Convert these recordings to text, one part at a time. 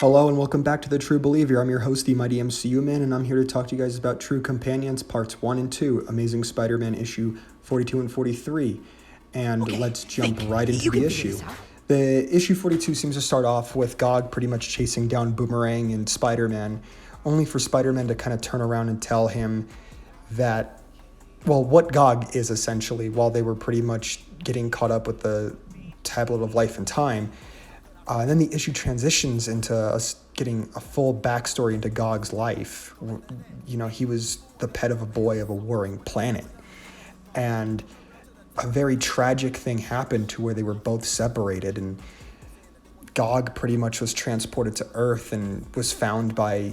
Hello and welcome back to The True Believer. I'm your host, the Mighty MCU Man, and I'm here to talk to you guys about True Companions Parts 1 and 2, Amazing Spider-Man issue 42 and 43. And let's jump right into the issue. The issue 42 seems to start off with Gog pretty much chasing down Boomerang and Spider-Man, only for Spider-Man to kind of turn around and tell him that, well, what Gog is essentially, while they were pretty much getting caught up with the Tablet of Life and Time. And then the issue transitions into us getting a full backstory into Gog's life. You know, he was the pet of a boy of a warring planet. And a very tragic thing happened to where they were both separated. And Gog pretty much was transported to Earth and was found by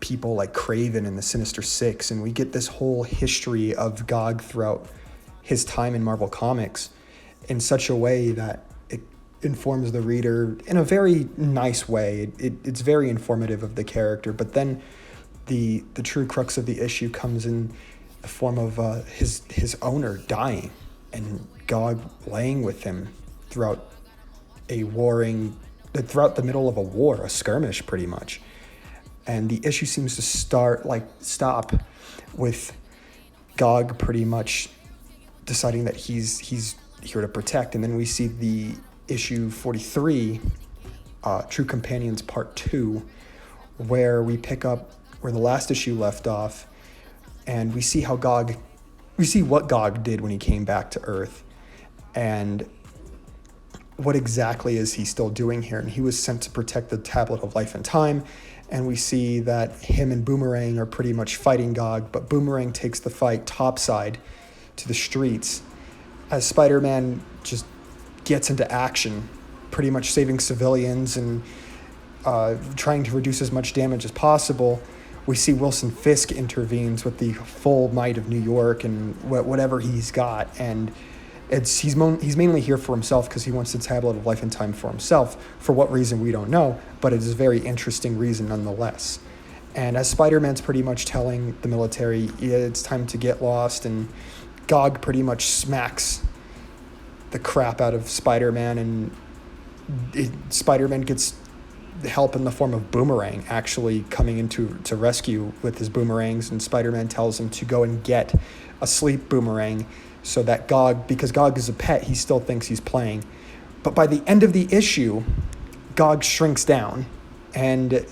people like Kraven and the Sinister Six. And we get this whole history of Gog throughout his time in Marvel Comics in such a way that informs the reader in a very nice way. It's very informative of the character, but then the true crux of the issue comes in the form of his owner dying and Gog laying with him throughout the middle of a war, a skirmish pretty much. And the issue seems to stop with Gog pretty much deciding that he's here to protect, and then we see the issue 43, True Companions Part 2, where we pick up where the last issue left off, and we see what Gog did when he came back to Earth, and what exactly is he still doing here. And he was sent to protect the Tablet of Life and Time, and we see that him and Boomerang are pretty much fighting Gog, but Boomerang takes the fight topside to the streets as Spider-Man just gets into action, pretty much saving civilians and trying to reduce as much damage as possible. We see Wilson Fisk intervenes with the full might of New York and whatever he's got, and he's mainly here for himself because he wants the Tablet of Life and Time for himself. For what reason, we don't know, but it is a very interesting reason nonetheless. And as Spider-Man's pretty much telling the military, it's time to get lost, and Gog pretty much smacks the crap out of Spider-Man, and Spider-Man gets help in the form of Boomerang actually coming in to rescue with his boomerangs, and Spider-Man tells him to go and get a sleep boomerang so that because Gog is a pet, he still thinks he's playing. But by the end of the issue, Gog shrinks down, and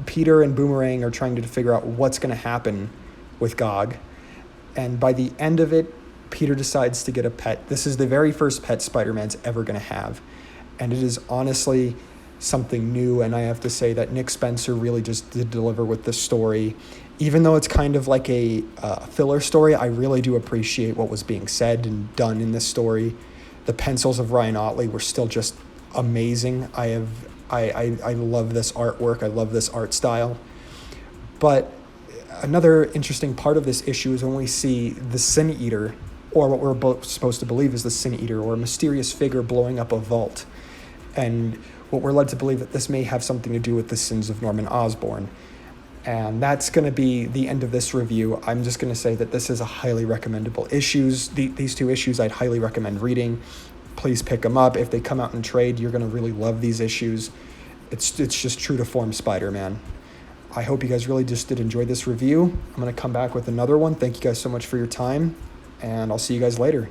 Peter and Boomerang are trying to figure out what's going to happen with Gog. And by the end of it, Peter decides to get a pet. This is the very first pet Spider-Man's ever going to have. And it is honestly something new. And I have to say that Nick Spencer really just did deliver with this story. Even though it's kind of like a filler story, I really do appreciate what was being said and done in this story. The pencils of Ryan Ottley were still just amazing. I love this artwork. I love this art style. But another interesting part of this issue is when we see the Sin Eater, or what we're both supposed to believe is the Sin Eater, or a mysterious figure blowing up a vault. And what we're led to believe that this may have something to do with the sins of Norman Osborn. And that's going to be the end of this review. I'm just going to say that this is a highly recommendable issues. These two issues I'd highly recommend reading. Please pick them up. If they come out in trade, you're going to really love these issues. It's just true to form Spider-Man. I hope you guys really just did enjoy this review. I'm going to come back with another one. Thank you guys so much for your time, and I'll see you guys later.